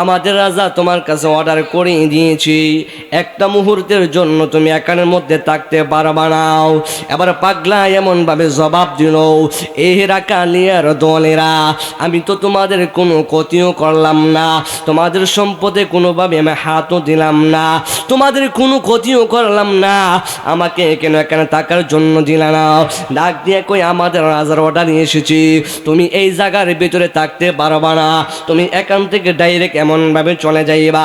আমাদের রাজা তোমার কাছে অর্ডার করে দিয়েছি, একটা মুহূর্তের জন্য তুমি এখানের মধ্যে থাকতে পারবা না। এবার পাগলা এমন ভাবে জবাব দিল, এরা কালিয়ার দলেরা, আমি তো তোমাদের কোনো ক্ষতিও করলাম না, তোমাদের সম্পদে কোনোভাবে আমি হাতও দিলাম না, তোমাদের কোনো ক্ষতিও করলাম না, আমাকে কেন এখানে থাকার জন্য দিলা না? ডাক দিয়ে কই, আমাদের রাজার অর্ডার নিয়ে এসেছি, তুমি এই জায়গার ভিতরে থাকতে পারবা না, তুমি এখান থেকে ডাইরেক্ট এমন ভাবে চলে যাইবা।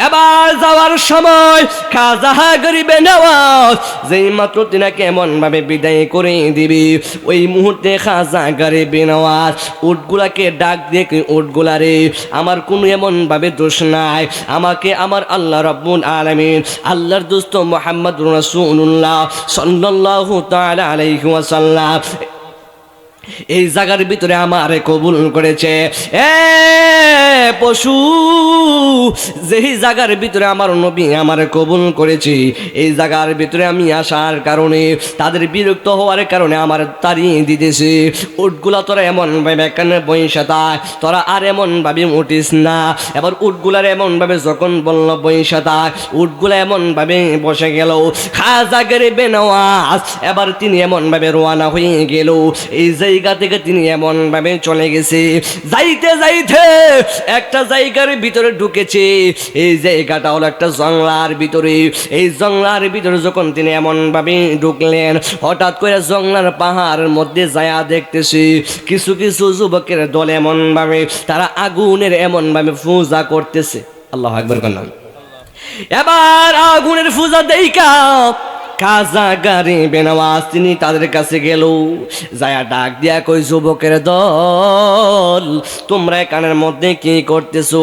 এবার যাওয়ার সময় খাজা গরিবে নওয়াজ যেই মাত্র তিনাকে এমন ভাবে বিদায় করে দিবি, ওই মুহূর্তে খাজা গরিবে নওয়াজ উটগুলাকে ডাক দিয়ে, উটগুলা রে, আমার কোনো এমন ভাবে দোষ নাই, আমাকে আমার আল্লাহ রাব্বুল আলামিন, আল্লাহর দোস্ত মুহাম্মদুর রাসূলুল্লাহ সাল্লাল্লাহু তাআলা আলাইহি ওয়াসাল্লাম এই জায়গার ভিতরে আমারে কবুল করেছে। পশু, যেই জায়গার ভিতরে আমার নবী আমারে কবুল করেছি, এই জায়গার ভিতরে আমি আসার কারণে তাদের বিরক্ত হওয়ার কারণে আমার তাড়িয়ে দিতেছে। উটগুলা তোরা এমন ভাবে এখানে বইসা থাক, তোরা আর এমন ভাবে উঠিস না। এবার উটগুলার এমন ভাবে যখন বলল বইসা থাক, উটগুলা এমন ভাবে বসে গেল। খাজা গরিবে নওয়াজ এবার তিনি এমন ভাবে রওনা হয়ে গেল, এই জায়গা থেকে তিনি এমন ভাবে চলে গেছে। যাইতে যাইতে একটা জায়গার ভিতরে ঢুকেছে, এই জায়গাটা হলো একটা জংলার ভিতরে। এই জংলার ভিতরে যখন তিনি এমন ভাবে ঢুকলেন, হঠাৎ করে জংলার পাহাড়ের মধ্যে যায়া দেখতেছি কিছু কিছু যুবকের দল এমন ভাবে তারা আগুনের এমন ভাবে পূজা করতেছে। আল্লাহু আকবার বললাম। এবার আগুনের পূজা দেইকা খাজা গরিবে নওয়াজ তিনি তাদের কাছে গেল, যায়া ডাক দিয়া কই, যুবকের দল তোমরা এখানের মধ্যে কি করতেছো?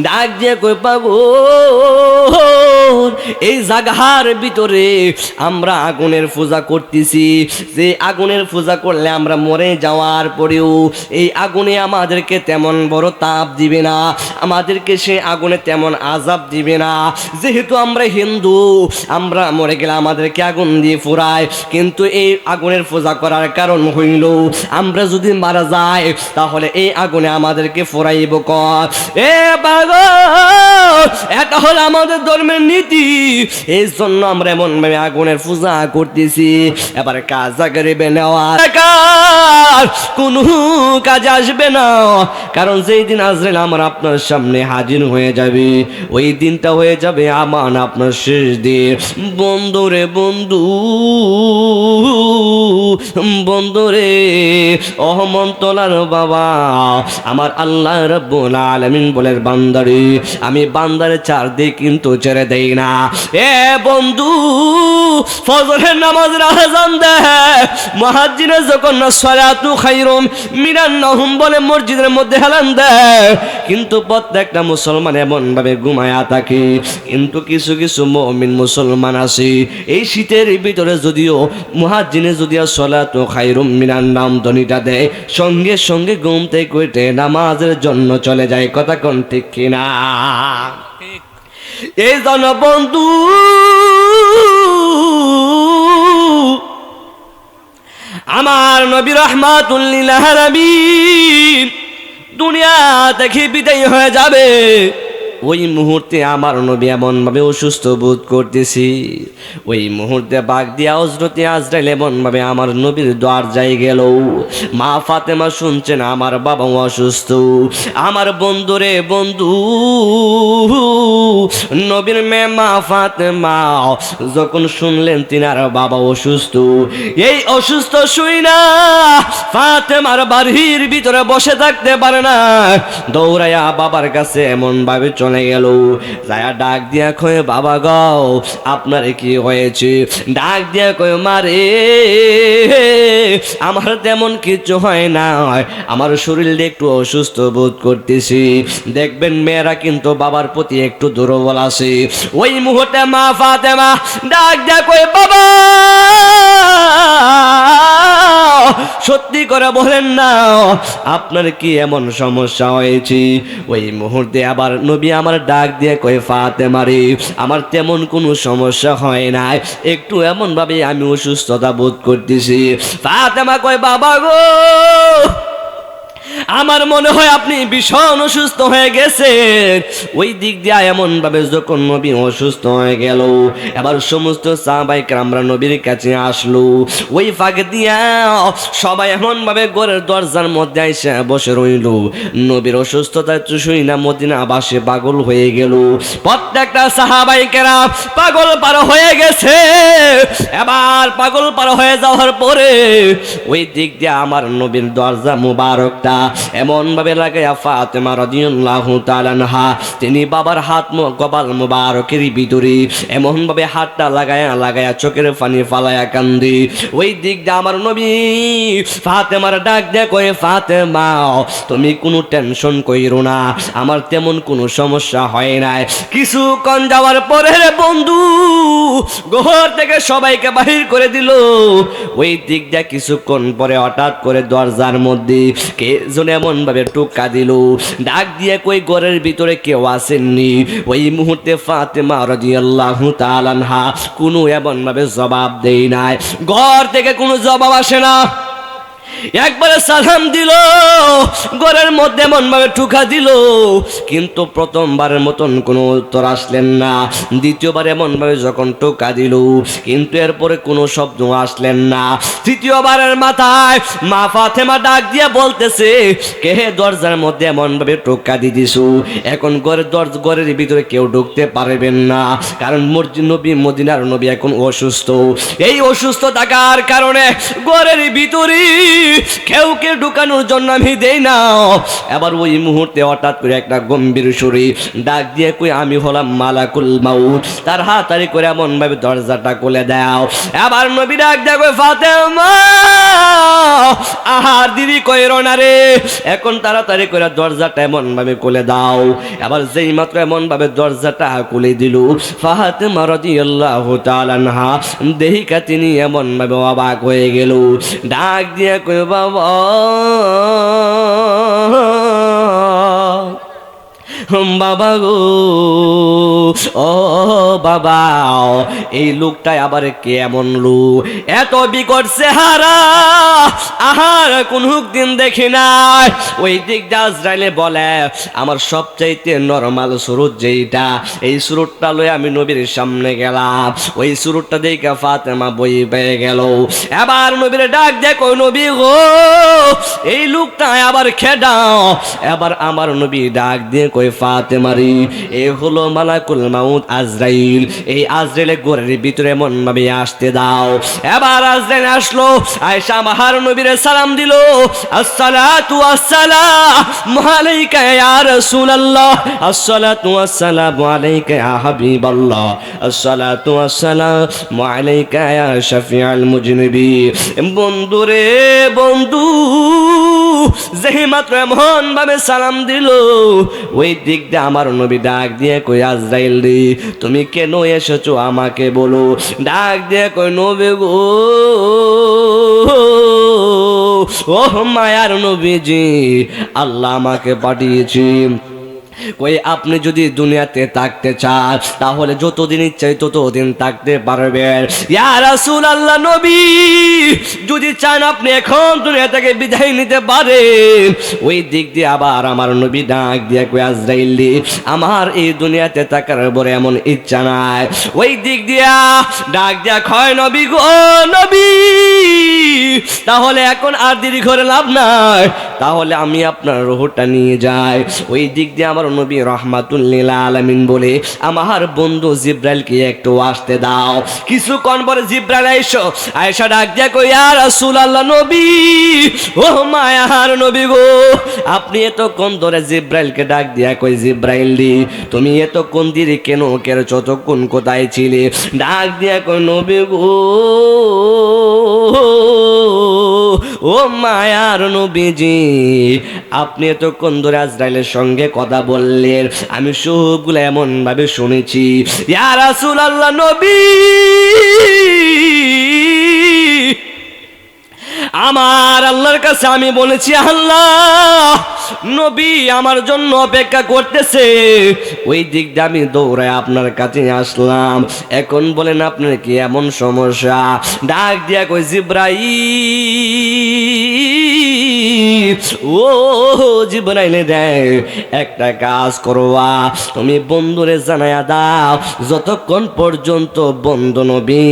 ডাক দিয়া কই, পাগল, এই জায়গার ভিতরে আমরা আগুনের পূজা করতেছি, যে আগুনের পূজা করলে আমরা মরে যাওয়ার পরেও এই আগুনে আমাদেরকে তেমন বড় তাপ দিবে না, আমাদেরকে সে আগুনে তেমন আযাব দিবে না, যেহেতু আমরা হিন্দু, আমরা মরে গেলে আমাদেরকে আগুন দিয়ে ফুরায়, কিন্তু এই আগুনের পূজা করার কারণ হইল আমরা যদি মারা যাই তাহলে এই আগুনে আমাদেরকে ফুরাইব কর। এ পাগল, এটা হলো আমাদের ধর্মের নীতি, এই জন্য আমরা এমন ভাবে আগুনের পূজা করতেছি। এবার খাজা গরিবে নওয়াজ কোনো কাজ আসবে না, কারণ যেই দিন আজরাইল আমার আপনার সামনে হাজির হয়ে যাবে, ওই দিনটা হয়ে যাবে আমার আপনার শেষ দিন। বন্ধুরে বন্ধু, বন্ধুরে অহমন্তলার বাবা, আমার আল্লাহ রাব্বুল আলামিন বলেন, বান্দারে আমি বান্দারে চারদিক কিন্তু ছেড়ে দেই না। এ বন্ধু, ফজরের নামাজের আযান দেয়, মুয়াজ্জিন যখন সালাতু খায়রুম মিনান নাওম বলে মসজিদের মধ্যে হেলান দেয়, কিন্তু প্রত্যেকটা মুসলমান এমন ভাবে ঘুমায়া থাকে। কিন্তু কিছু কিছু মুমিন মুসলমান আছে, এই শীতের ভিতরে যদিও মুয়াজ্জিনে যদিও সালাতু খায়রুম মিনান নাওম ধ্বনিটা দেয়, সঙ্গে সঙ্গে ঘুম থেকে উঠে নামাজের জন্য চলে যায়। কথা কোন ঠিক কিনা? এই জন বন্ধু, আমার নবী রাহমাতুল লিল আলামিন দুনিয়া থেকে বিদায় হয়ে যাবে, ওই মুহূর্তে আমার নবী এমন ভাবে অসুস্থ বোধ করতেছি, ওই মুহূর্তে বাগ দিয়া হযরতে আজরাইল এমন ভাবে আমার নবীর দরজায় গেল। মা ফাতেমা শুনছেন আমার বাবা অসুস্থ। আমার বন্ধুরে বন্ধু, নবীর মেয়ে মা ফাতেমা যখন শুনলেন তিনার বাবা অসুস্থ, এই অসুস্থ শুই না ফাতেমার বাড়ির ভিতরে বসে থাকতে পারে না, দৌড়াইয়া বাবার কাছে এমন ভাবে চলে গেল, যায়া ডাক দিয়া কয়, বাবা গো আপনার কি হয়েছে? ডাক দিয়া কয়, মারে আমার তেমন কিছু হয় না, আমার শরীরে একটু অসুস্থ বোধ করতেছি। দেখবেন মেয়েরা কিন্তু বাবার প্রতি একটু দুর্বল আছে। ওই মুহূর্তে মা ফাতেমা ডাক দিয়া কয়, বাবা সত্যি করে বলেন না আপনার কি এমন সমস্যা হয়েছে? ওই মুহূর্তে আবার নবী আমার ডাক দিয়ে কয়, ফাতেমা রে আমার তেমন কোনো সমস্যা হয় না, একটু এমন ভাবে আমি অসুস্থতা বোধ করতেছি। ফাতেমা কয়, বাবা গো আমার মনে হয় আপনি ভীষণ অসুস্থ হয়ে গেছেন। ওই দিক দিয়ে এমন ভাবে যখন নবী অসুস্থ হয়ে গেল, এবার সমস্ত সাহাবায়ে কেরামরা নবীর কাছে আসলো। ওই ফাঁক দিয়া সবাই এমন ভাবে ঘরের দরজার মধ্যে এসে বসে রইল। নবীর অসুস্থতায় শুই না মদিনাবাসী পাগল হয়ে গেল। প্রত্যেকটা সাহাবায়ে কেরাম পাগল পার হয়ে গেছে। এবার পাগল পার হয়ে যাওয়ার পরে ওই দিক দিয়ে আমার নবীর দরজা মুবারকটা এমন ভাবে লাগাইয়া ফাতেমা রাদিয়াল্লাহু তাআলা আনহা তিনি বাবার হাত কপাল মুবারকের ভিতরে এমন ভাবে হাতটা লাগায়া চোখের পানি ফালায়া কান্দি। ওই দিক দিয়ে আমার নবী ফাতেমার ডাক দিয়ে কয়ে, ফাতেমা তুমি কোনো টেনশন কইরো না, আমার তেমন কোনো সমস্যা হয় নাই। কিছুক্ষণ যাওয়ার পরে রে বন্ধু ঘর থেকে সবাইকে বাহির করে দিল। ওই দিক দিয়ে কিছুক্ষণ পরে হঠাৎ করে দরজার মধ্যে কে যেন এমন ভাবে টোকা দিল, ডাক দিয়ে কই ঘরের ভিতরে কেউ আসেননি। ওই মুহূর্তে ফাতেমা রাদিয়াল্লাহু তাআলা আনহা কোনো এমন ভাবে জবাব দেই নাই, ঘর থেকে কোনো জবাব আসে না। একবারে সালাম দিল, ঘরের মধ্যে এমন ভাবে ঠুকা দিল, কিন্তু প্রথমবারের মতন কোনো উত্তর আসলেন না। দ্বিতীয়বার এমন ভাবে যখন টোকা দিল, কিন্তু এরপরে কোনো শব্দ আসলেন না। তৃতীয়বারের মাথায় মা ফাতেমা ডাক দিয়ে বলতেছে, কে দরজার মধ্যে এমন ভাবে টোকা দিয়েছো, এখন ঘরের ভিতরে কেউ ঢুকতে পারবেন না, কারণ মদিনার নবী এখন অসুস্থ। এই অসুস্থ থাকার কারণে ঘরের ভিতরে কেউ ঢুকানোর জন্য আমি দেই না। এবার ওই মুহূর্তে হঠাৎ করে একটা গম্ভীর সুরে ডাক দিয়ে কই, আমি হলাম মালাকুল মাউত, তার হাতারি করে এমন ভাবে দরজাটা খুলে দাও। এবার নবী ডাক দিয়ে কই, ফাতেমা আহার দিদি কইরো না রে, এখন তাড়াতাড়ি করে দরজাটা এমন ভাবে খুলে দাও। এবার যেই মাত্র এমন ভাবে দরজাটা খুলে দিল, ফাতেমা রাদিয়াল্লাহু তাআলা আনহা দেহিকা তিনি এমন ভাবে অবাক হয়ে গেল। ডাক দিয়ে কই, বাবা বাবা গো, ও বাবা, এই লোকটাই আবার কেমন লোক, এত বিকট চেহারা আহার কোন দিন দেখি নাই। ওই দিক দিয়ে আজরাইলে বলে, আমার সবচাইতে নরমাল সুরত যেইটা, এই সুরতটা লয়ে আমি নবীর সামনে গেলাম। ওই সুরতটা দেখে ফাতেমা বই পেয়ে গেল। এবার নবীর ডাক দেখো, নবী গো এই লোকটা আবার খেদাও। এবার আমার নবী ডাক দিয়ে কই, ফাতেমারি এ হলো মালাকুল মাউত আজরাইল, এই আজরাইলে ঘরের ভিতরে এমন ভাবে আসতে দাও। এবার আজরাইল আসলো, আয়েশা আমার নবীরে সালাম দিল, আসসালাতু আসসালামু আলাইকা ইয়া রাসূলুল্লাহ, আসসালাতু আসসালামু আলাইকা ইয়া হাবিবাল্লাহ, আসসালাতু আসসালামু আলাইকা ইয়া শাফিউল মুজনিবিন। বন্ধু রে বন্ধু, যেই মাত্র এমন ভাবে সালাম দিল, ওই দিক দিয়ে আমার নবী ডাক দিয়ে কই, আজরাইল রে তুমি কেন এসেছো আমাকে বলো। ডাক দিয়ে কই, নবী গো ও মায়ার নবীজি, আল্লাহ আমাকে পাঠিয়েছি। কই আপনি যদি দুনিয়াতে থাকতে চান তাহলে যতদিন ইচ্ছা ততদিন থাকতে পারবেন। ইয়া রাসূলুল্লাহ, নবী যদি চান আপনি এখন দুনিয়া থেকে বিদায় নিতে পারেন। ওই দিক দিয়ে আবার আমার নবী ডাক দিয়ে কই, আজরাইল রে আমার এই দুনিয়াতে থাকার বড় এমন ইচ্ছা নাই। ওই দিক দিয়া ডাক দিয়া কয়, নবী গো নবী, তাহলে এখন আর দেরি করে লাভ নাই, তাহলে আমি আপনার রূহটা নিয়ে যাই। ওই দিক দিয়ে আমার নবী রাহমাতুল লিল আলামিন বলে, আমার বন্ধু জিব্রাইলকে একটু আসতে দাও। কিছুক্ষণ পরে জিব্রাইল আইসো, আয়েশা ডাক দিয়া কই, ইয়া রাসূলুল্লাহ, নবী ও মায়ার নবী গো, আপনি এতক্ষণ ধরে জিব্রাইলকে ডাক দিয়া কই, জিব্রাইল রে তুমি এতক্ষণ দেরি কেন করেছো, ততক্ষণ কোথায় ছিলে? ডাক দিয়া কই, নবী গো ও মায়ার নবীজি, আপনি এতক্ষণ ধরে আজরাইলের সঙ্গে কথা বললেন, আমি সবগুলো এমন ভাবে শুনেছি। ইয়া রাসূলুল্লাহ, নবী আমার আল্লাহর কাছে আমি বলেছি, আল্লাহ নবী আমার জন্য অপেক্ষা করতেছে। ওই দিক দিয়ে আমি দৌড়ায় আপনার কাছে আসলাম। এখন বলেন আপনার কি এমন সমস্যা? ডাক দিয়া কই, জিব্রাইল ও জিবরাইলে দেয় একটা কাজ করবা, তুমি বন্ধুরে জানায়া দাও যতক্ষণ পর্যন্ত বন্ধু নবী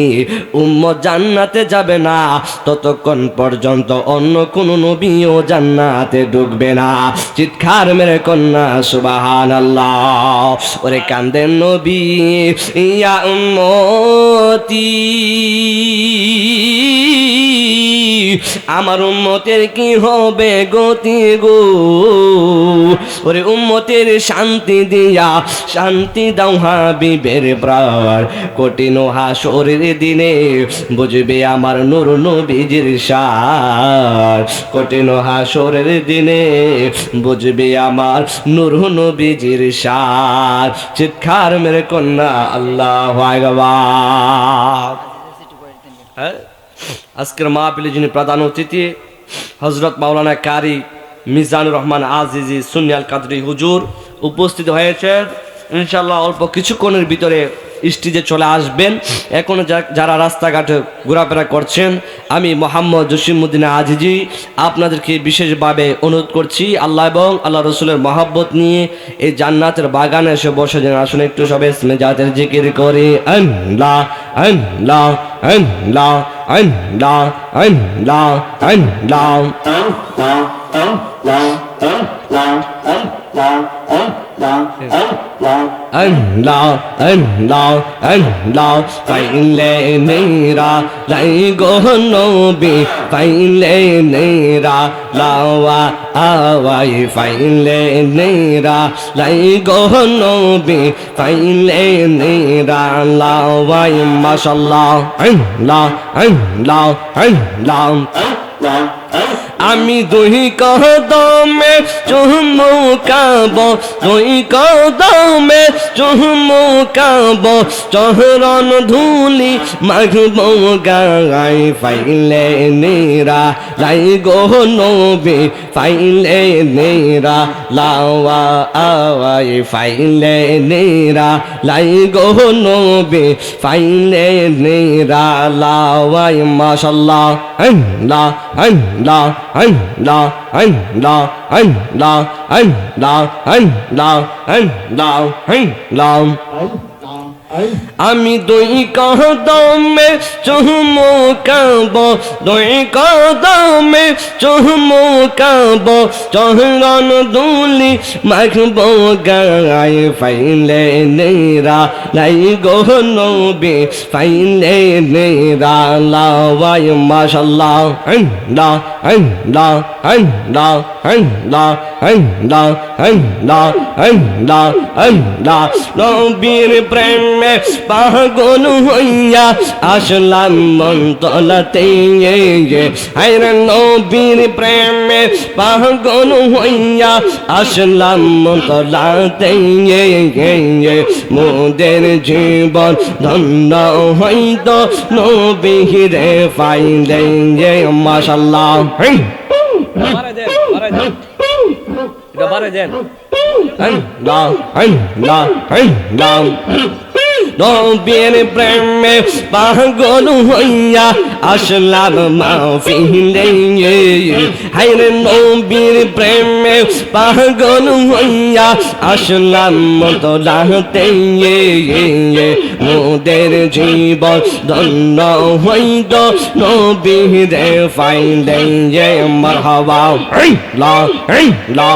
উম্মত জান্নাতে যাবে না ততক্ষণ পর্যন্ত অন্য কোন নবীও জান্নাতে ঢুকবে না। চিৎকার মেরে কন্যা সুবহানাল্লাহ। ওরে কান্দেন নবী, ইয়া উম্মতি, আমার উম্মতের কি হবে গতি গো। ওরে উম্মতের শান্তি দিয়া শান্তি দাও হাবিবের প্রাণ, কঠিন হাসরের দিনে বুঝবে আমার নূর নবীজির শান, কঠিন হাসরের দিনে বুঝবে আমার নূর নবীজির শান। চিৎকার মেরে কন্যা আল্লাহু আকবার। আজকের মাহফিলে যিনি প্রধান অতিথি হযরত মাওলানা কারি মিজানুর রহমান আজিজি সুন্নি আল কাদরি হুজুর উপস্থিত হয়েছেন। ইনশাআল্লাহ অল্প কিছুক্ষণের ভিতরে স্টেজে চলে আসবেন। এখন যারা রাস্তাঘাটে ঘোরাফেরা করছেন, আমি মোহাম্মদ জসিমউদ্দিন আজিজি আপনাদেরকে বিশেষভাবে অনুরোধ করছি আল্লাহ এবং আল্লাহ রসুলের মহব্বত নিয়ে এই জান্নাতের বাগানে এসে বসে যেন আসুন একটু সবাই ইসমে জাতের জিকির করে আল্লাহ আল্লাহ আল্লাহ আল্লাহ আল্লাহ আল্লাহ Allah, Allah, Allah, faile nera, lai go nobi, faile nera, lawa awai, faile nera, lai go nobi, faile nera, lawai, mashallah, Allah, Allah, Allah, Allah. আমি দুই কদমে চুমুকাব, দুই কদমে চুমুকাব, চরণ ধুলি মাগব গায়, ফাইলে নেরা লাই গো নবী, ফাইলে নেরা লাওয়া আওয়াই, ফাইলে নেরা লাই গো নবী, ফাইলে নেরা লাওয়াই, মাশাআল্লাহ আল্লাহ আল্লাহ আল্লাহ আল্লাহ আল্লাহ আল্লাহ আল্লাহ আল্লাহ আল্লাহ। আমি দুই কদমে চুমুকাব, দুই কদমে চুমুকাব, চরণ ধুলি মাখব গায়, ফাইলে নেরা লাই গো নবী, ফাইলে নেরা লাওয়াই, মাশাআল্লাহ আল্লাহ আল্লাহ আল্লাহ আল্লাহ আল্লাহ আল্লাহ আল্লাহ আল্লাহ। নবীর প্রেমে পাগল হইয়া আসলাম মনতলাতে, হায়রে নবীর প্রেমে পাগল হইয়া আসলাম মনতলাতে, মোদের জীবন ধন্য হইত নবীরে পাইলে, মাশাআল্লাহ। নবীর প্রেমে পাগল হইয়া আসলাম মাহফিলে, হায়রে নবীর প্রেমে পাগল হইয়া আসলাম মতলাতে, মোদের জীবন ধন্য হইত নবীরে পাইলে, মারহাবা লা লা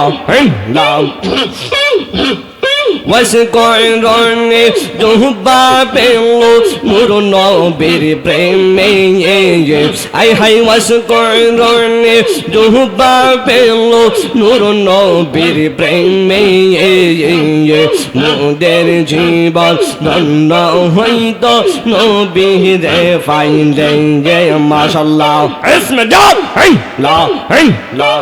লা। ওয়াসকরনে জুহবা পেলো নূর নবীর প্রেমে, আই হাই ওয়াসকরনে জুহবা পেলো নূর নবীর প্রেমে, মোদের জীবন ধন্য হইত নবীরে পাইলে, মাশাআল্লাহ ইসমে জাত লা লা।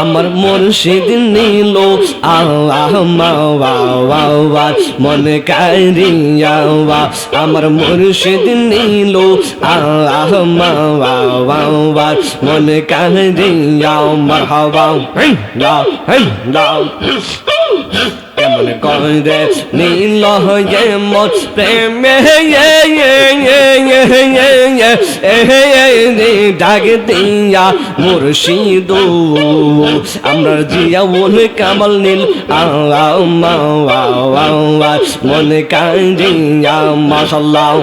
আমার মুর্শিদ নীল আল্লাহ মাওয়ার মনে কারিয়া আমার মুর্শিদ নীল আল্লাহ মাওয়ার মনে কারিয়া মারহাবা কেমন করে নীল হয়ে মত প্রেমে ডাক দিয়া মুর্শিদ আমরা জিয়া বলে কামাল নীল আল্লাহ মনে কারিয়া মাশাআল্লাহ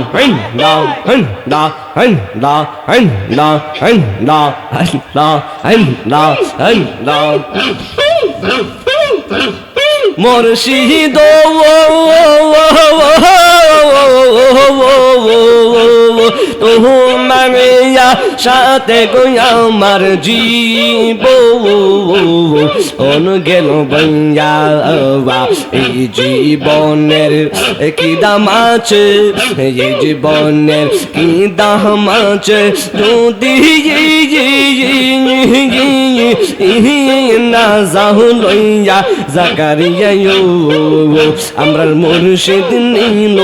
মুর্শিদ তোমার সাথে গো আমার জীবন গেল বইয়া এই জীবনের কি দাম আছে এই জীবনের কি দাম আছে যদি না যাও লইয়া জাকারিয়া আমরা মুর্শিদ নীল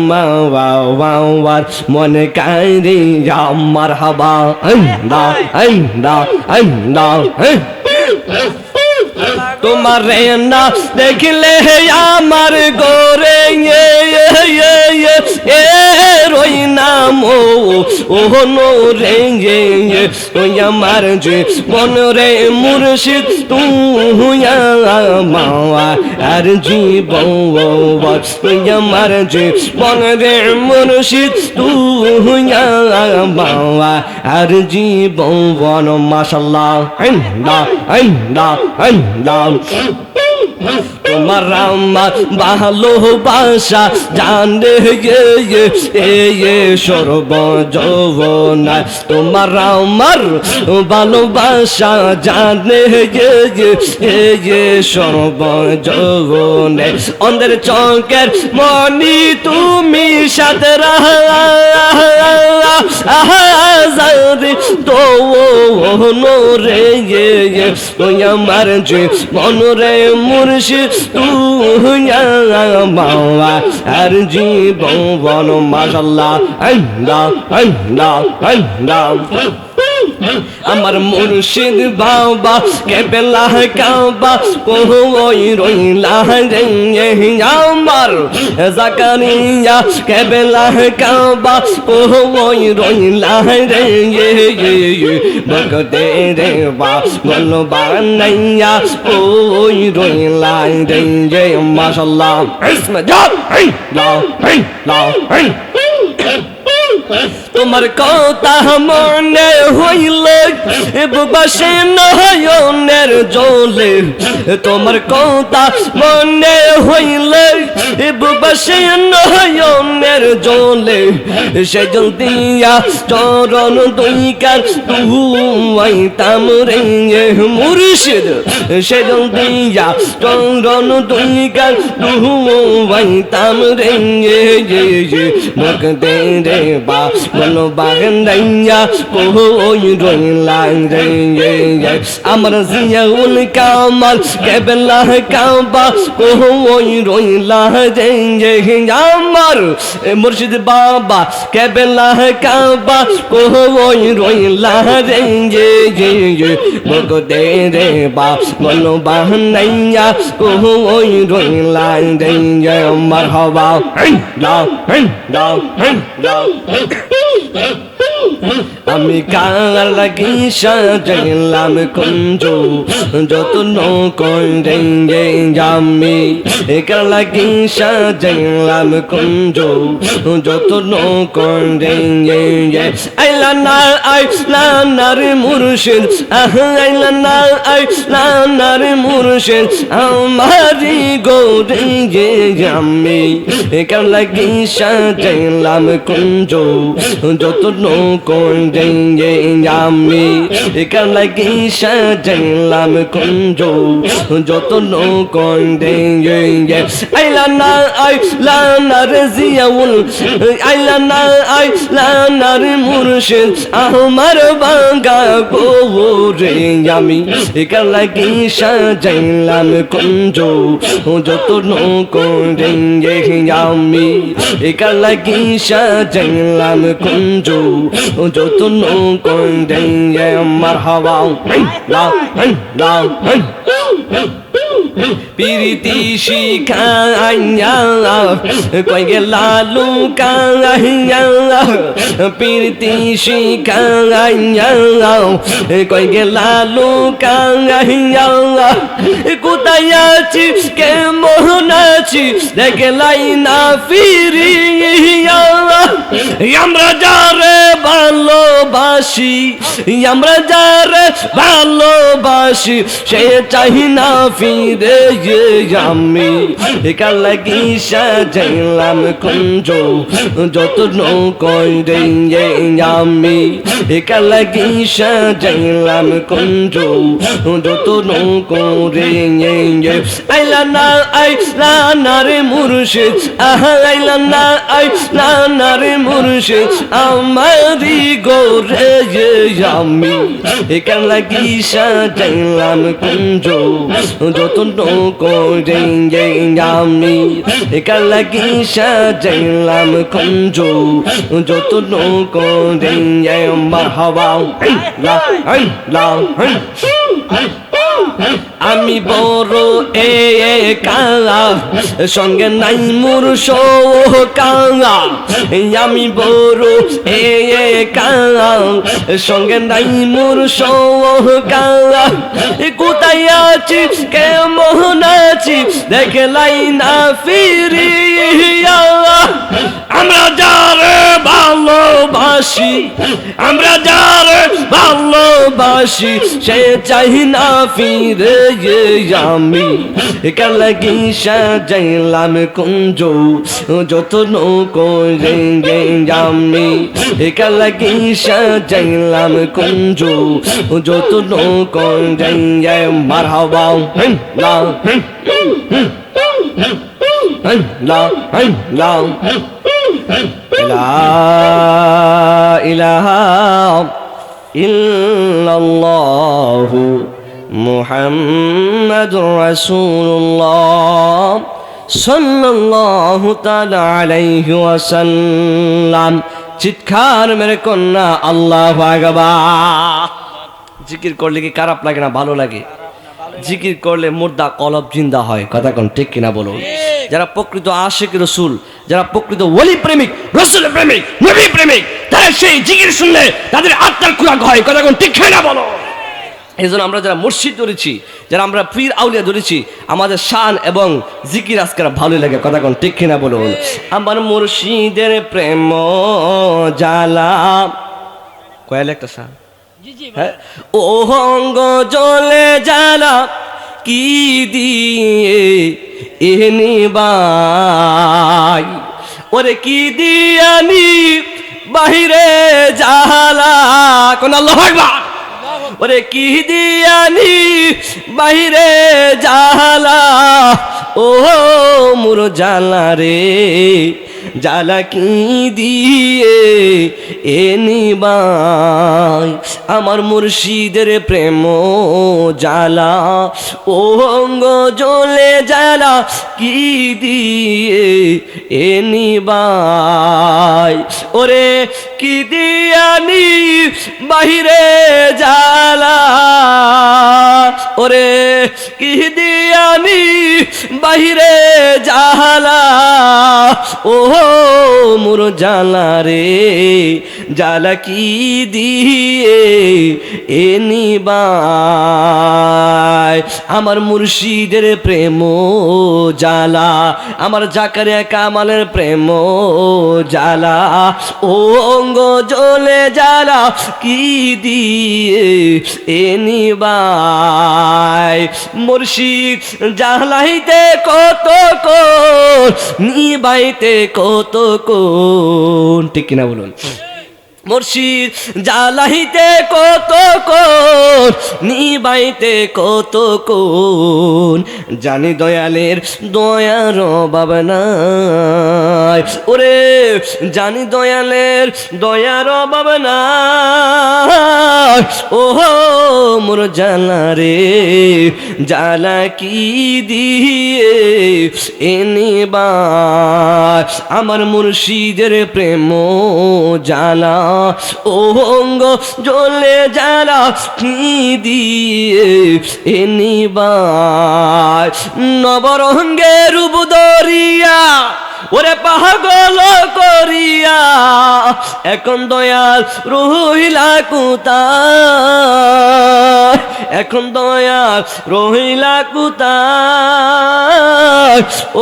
মাওয়ার মনে কারিয়া মারহাবা তোমার না দেখলে আমার গোরে রই নাম ও রে আমার যে মন রে মুর্শিদ তুই মাওয়া আর জীবন আমার যে মন রে মুর্শিদ তুই মাওয়া আর জীবন মাশাআল্লাহ তোমার আমার ভালোবাসা জানে সর্বজনা তোমার আমার ভালোবাসা জানে সর্বজনে অন্ধের চৌকের মনি তুমি সাথে তো রে আমার যে মনরে মুর্শিদ তুই মাওয়া আর জীবন মাশাআল্লাহ আমার মুর্শিদ বাবা কেবলা কাবা কই রইলা রে আমার জাকারিয়া কেবলা কাবা কই রইলা রে বকতে রে বা গল বানাইয়া কই রইলা রে মাশাআল্লাহ ইসমা যা লা তোমার কথা মনে হইলে বাসে নয়নের জলে তোমার কথা মনে হইলে বাসে নয়নের জলে সে জল দিয়া চরণ দুইকার তুয়াইতাম রে মুর্শিদ সে জল দিয়া চরণ দুইকার তুয়াইতাম রে মুখ দে রে বা বলো বাগান্দাইয়া কই রইলা রে আমার জিয়াউল কামাল কেবলা কাবা কই রইলা রে আমার মুর্শিদ বাবা কেবলা কাবা কই রইলা রে মুখ দে রে বা বলো বাগান্দাইয়া কই রইলা রে মারহাবা আমি কার লাগি সাজাইলাম কুঞ্জ যত্ন করে আমি কার লাগি সাজাইলাম কুঞ্জ যত্ন করে আইলা না রে মুর্শিদ আইলা না রে মুর্শিদ আমারি গোরে আমি কার লাগি সাজাইলাম কুঞ্জ যত্ন নৌকোরে আমি একা লাগি সাজাইলাম কুঞ্জ যত নৌকোরে আইলা না রে জিয়াউল আইলা না রে মুর্শিদ আমার বাঙ্গা গোরে আমি একা লাগি সাজাইলাম কুঞ্জ যত নৌকোরে আমি একা লাগি সাজাইলাম কুঞ্জ যত নৌকোরে মারহাবা লা পিরিতি শিখাইয়া কই গেলা লুকাইয়া পিরিতি শিখাইয়া কই গেলা লুকাইয়া কোথায় আছি কেমন আছি দেখলাই না ফিরিয়া আমরা যারে ভালোবাসি আমরা যারে ভালোবাসি সে চাই না ফিরে আমি একা লাগি সাজাইলাম কুঞ্জ যত নৌকোরে আমি একা লাগি সাজাইলাম কুঞ্জ যত নৌকোরে আইলা না রে মুর্শিদ আইলা না রে মুর্শিদ আমারি গোরে আমি একা লাগি সাজাইলাম কুঞ্জ যত নৌকোরে আমি একা লাগি সাজাইলাম কুঞ্জ যত নৌকোরে মারহাবা লা আমি বড় একা সঙ্গে নাই মোর সৌকা আমি বড় একা সঙ্গে নাই মোর সৌকা কোথায় আছি কেমন আছি দেখলাই না ফিরিয়া আমরা যারে ভালোবাসি আমরা যারে ভালোবাসি সে চাই না ফিরে আমি একা লাগি সাজাইলাম কুঞ্জ যত নৌকোরে আমি একা লাগি সাজাইলাম কুঞ্জ যত নৌকোরে মারহাবা লা ইলাহা ইল্লাল্লাহু মুহাম্মাদুর রাসূলুল্লাহ সাল্লাল্লাহু তাআলা আলাইহি ওয়াসাল্লাম চিৎকার মেরে কন্যা আল্লাহু আকবার জিকির করলে কি খারাপ লাগে না ভালো লাগে জিকির করলে মুর্দা কলব জিন্দা হয় কথা কোন ঠিক কিনা বলুন যারা প্রকৃত আশিক রাসূল যারা প্রকৃত ওলি প্রেমিক রাসূল প্রেমিক নবী প্রেমিক তারা সেই জিকির শুনলে তাদের আত্মার খোরাক হয় কথা কোন ঠিক কিনা বলো এইজন্য আমরা যারা মুর্শিদ ধরেছি যারা আমরা পীর আউলিয়া ধরেছি আমাদের শান এবং জিকির আজকাল ভালো লাগে কথা কোন ঠিক কিনা বলুন আমার মুর্শিদের প্রেম জ্বালা কয়লা একটা শান ও অঙ্গ জলে জ্বালা কি দিয়ে এনিবাই ওরে কি দিয়ানি বাহিরে জ্বালা কোন আল্লাহু আকবার ওরে কি দিয়ানি বাহিরে জ্বালা ও মোর জ্বালা রে জ্বালা কি দিয়ে এনিবাই আমার মুর্শিদের প্রেম জ্বালা ও অঙ্গ জ্বলে জ্বালা কি দিয়ে এনিবাই ওরে কি দিয়ানি বাহিরে জ্বালা ওরে কি দিয়ানি বাহিরে জ্বালা ও মোর জ্বালা রে জ্বালা কি দিয়ে এনিবাই আমার মুর্শিদের প্রেম জ্বালা আমার জাকারিয়া কামালের প্রেম জ্বালা ও অঙ্গ জ্বলে জ্বালা কি দিয়ে এনিবাই মুর্শিদ জ্বালাইতে কত কোন নিবাইতে কত কোন ঠিক কিনা বলুন মুর্শিদ জ্বালাইতে কত কোন নিবাইতে কত কোন জানি দয়ালের দয়ার অভাব নাই ওরে জানি দয়ালের দয়ার অভাব নাই ও মোর জ্বালা রে জ্বালা কি দিয়ে এনিবার আমার মুর্শিদের প্রেম জ্বালা অঙ্গ জ্বলে জ্বালা কি দিয়ে এনিবার নবরঙ্গের রূপ ধরিয়া ওরে পাগল করিয়া এখন দয়াল রহিলা কোথায় এখন দয়াল রহিলা কোথায় ও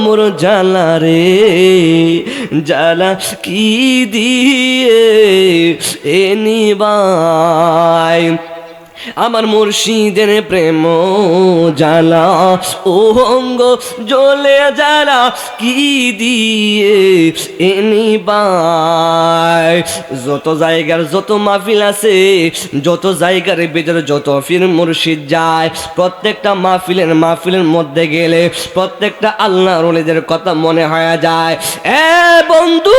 মোর জ্বালা রে জ্বালা কি দিয়ে এনিবাই আমার মুর্শিদের প্রেম জ্বালা অঙ্গ জ্বলে জ্বালা কি দিয়ে এনিবাই যত জায়গার যত মাহফিল আছে যত জায়গার ভিতরে যত পীর মুর্শিদ যায় প্রত্যেকটা মাহফিলের মধ্যে গেলে প্রত্যেকটা আল্লাহর ওলিদের কথা মনে হয়ে যায় এ বন্ধু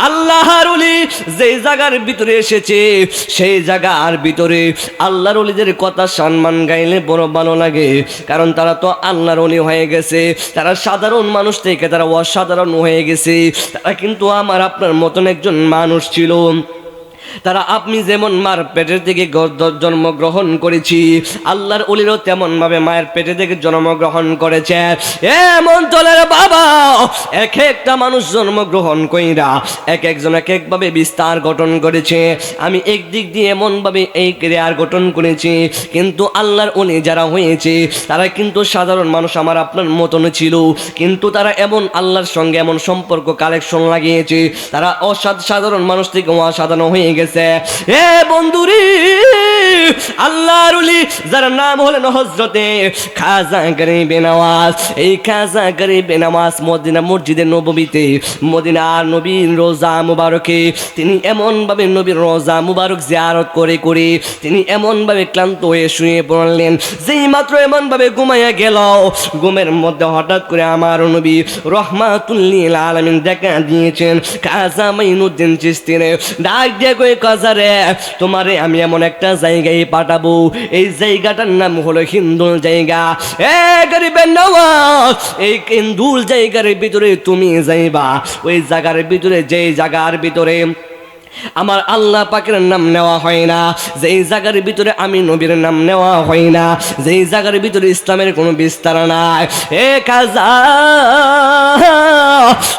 আল্লাহর ওলি যেই জায়গার ভিতরে এসেছে সেই জায়গার ভিতরে আল্লাহর ওলিদের কথা সম্মান গাইলে বড় ভালো লাগে কারণ তারা তো আল্লাহর ওলি হয়ে গেছে তারা সাধারণ মানুষ থেকে তারা অসাধারণ হয়ে গেছে তারা কিন্তু আমার আপনার মতন একজন মানুষ ছিল তারা আপনি যেমন মার পেটের থেকে জন্মগ্রহণ করেছি আল্লাহর ওলিরও তেমন ভাবে মায়ের পেটে থেকে জন্মগ্রহণ করেছে এমন তোলের বাবা এক একটা মানুষ জন্মগ্রহণ কইরা এক একজন এক একভাবে বিস্তার গঠন করেছে আমি একদিক দিয়ে এমন ভাবে এই ক্রিয়ার গঠন করেছি কিন্তু আল্লাহর ওলি যারা হয়েছে তারা কিন্তু সাধারণ মানুষ আমার আপনার মতন ছিল কিন্তু তারা এমন আল্লাহর সঙ্গে এমন সম্পর্ক কালেকশন লাগিয়েছে তারা সাধারণ মানুষ থেকে অসাধারণ হয়ে গেছে এ বন্ধুরি আল্লাহর ওলি যার নাম হলেন হযরতে খাজা গরিবে নওয়াজ এই খাজা গরিবে নওয়াজ মদিনা মসজিদে নববীতে মদিনার নবীর রোজা মুবারকে তিনি এমন ভাবে নবীর রোজা মুবারক জিয়ারত করে করে তিনি এমন ভাবে ক্লান্ত হয়ে শুয়ে পড়লেন যেই মাত্র এমন ভাবে ঘুমাইয়া গেল ঘুমের মধ্যে হঠাৎ করে আমার নবী রহমাতুল লিল আলামিন দেখা দিয়েছেন খাজা মাইনুদ্দিন চিশতি রে ডাক দিয়ে কই কাজারে তোমারে আমি এমন একটা জায়গায় পাঠাবো এই জায়গাটার নাম হলো হিন্দুল জায়গা এ গরিবের নওয়াজ এই হিন্দুল জায়গার ভিতরে তুমি যাইবা ওই জায়গার ভিতরে যেই জায়গার ভিতরে আমার আল্লাহ পাকের নাম নেওয়া হয় না যেই জায়গার ভিতরে আমি নবীর নাম নেওয়া হয় না যেই জায়গার ভিতরে ইসলামের কোনো বিস্তার নাই এ কাজা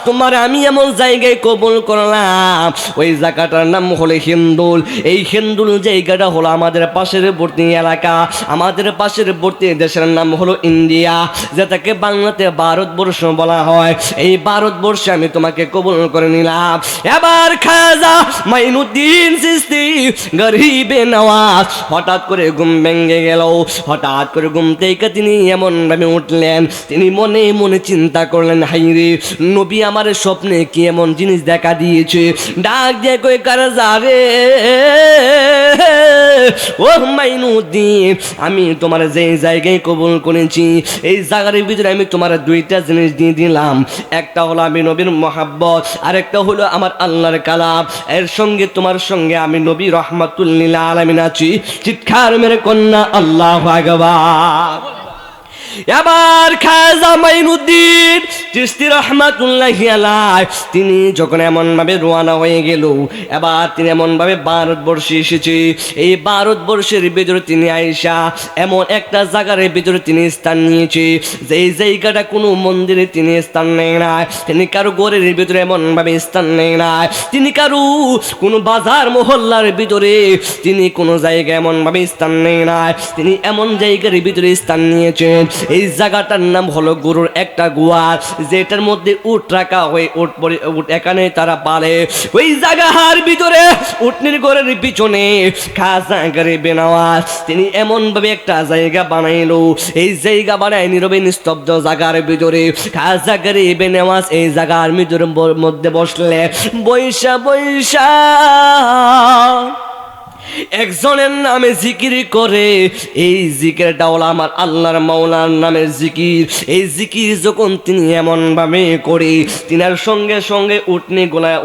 তোমার আমি এমন জায়গায় কবুল করলাম ওই জায়গাটার নাম হলো হিন্দুল এই হিন্দুল জায়গাটা হলো আমাদের পাশের বর্তী এলাকা আমাদের পাশের বর্তী দেশের নাম হলো ইন্ডিয়া যেটাকে বাংলাতে ভারতবর্ষ বলা হয় এই ভারতবর্ষে আমি তোমাকে কবুল করে নিলাম এবার খাজা মাইনুদ্দিন চিশতি গরিবে নওয়াজ হঠাৎ করে ঘুম ভেঙে গেল হঠাৎ করে ঘুম থেকে তিনি এমন ভাবে উঠলেন তিনি মনে মনে চিন্তা করলেন হাইরে নবী আমার স্বপ্নে কি এমন জিনিস দেখা দিয়েছে ডাক দিয়ে কই কারজা রে ও মাইনুদ্দিন আমি তোমার যে জায়গায় কবুল করেছি এই জায়গার ভিতরে আমি তোমার দুইটা জিনিস দিয়ে দিলাম একটা হলো আমি নবীর মহাব্বত আর একটা হলো আমার আল্লাহর কালাম এর সঙ্গে তোমার সঙ্গে আমি নবী রহমাতুল লিল আলামিন আছি চিৎকার মেরে কন্যা আল্লাহু আকবার এবার খাজা মাইনুদ্দিন চিশতি রাহমাতুল্লাহি আলাইহি তিনি যখন এমন ভাবে রওনা হয়ে গেল এবার তিনি এমন ভাবে ভারতবর্ষে এসেছে এই ভারতবর্ষের ভিতরে তিনি আয়েশা এমন একটা জায়গার ভিতরে তিনি স্থান নিয়েছে যেই জায়গাটা কোনো মন্দিরে তিনি স্থান নেয় না তিনি কারো ঘরের ভিতরে এমন ভাবে স্থান নেয় না তিনি কারো কোনো বাজার মহল্লার ভিতরে তিনি কোনো জায়গায় এমন ভাবে স্থান নেয় না তিনি এমন জায়গার ভিতরে স্থান নিয়েছেন এই জায়গাটার নাম হলো গরুর একটা গোয়াল, যেটার মধ্যে উট রাখা হয়, উট এখানে তারা পালে। ওই জায়গার ভিতরে উটনির ঘরের পিছনে খাজা গরিবে নওয়াজ তিনি এমন ভাবে একটা জায়গা বানাইলো, এই জায়গা বানায় নীরবে নিস্তব্ধ জায়গার ভিতরে খাজা গরিবে নওয়াজ এই জায়গার মধ্যে বসলে বৈশা বৈশা একজনের নামে জিকির করে। এই জিকিরটা হলো আমার আল্লাহর মাওলার নামের জিকির। এই জিকির যখন তিনি এমন ভাবে করে, তিনার সঙ্গে সঙ্গে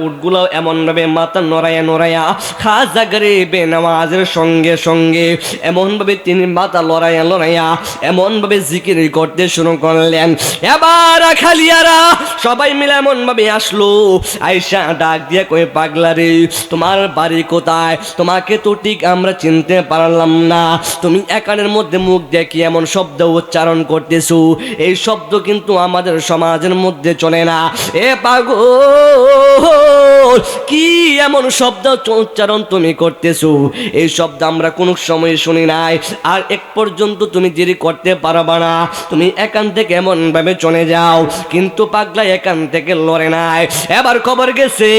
উটগুলো এমন ভাবে মাথা নড়াইয়া নড়াইয়া খাজা গরিবে নওয়াজের সঙ্গে সঙ্গে এমন ভাবে তিনি মাথা লড়াইয়া লড়াইয়া এমন ভাবে জিকির করতে শুরু করলেন। এবার খালিয়ারা সবাই মিলে এমন ভাবে আসলো, আয়সা ডাক দিয়ে কই পাগলা রে তোমার বাড়ি কোথায়? তোমাকে তো ঠিক আমরা চিনতে পারলাম না, তুমি একানের মধ্যে মুখ দেখি এমন শব্দ উচ্চারণ করতেছো, এই শব্দ কিন্তু আমাদের সমাজের মধ্যে চলে না। এ পাগল কি এমন শব্দ উচ্চারণ তুমি করতেছো? এই শব্দ আমরা কোনো সময় শুনি নাই, আর এক পর্যন্ত তুমি দেরি করতে পারবা না, তুমি এখান থেকে এমন ভাবে চলে যাও। কিন্তু পাগলা এখান থেকে লড়ে নাই। এবার খবর গেছে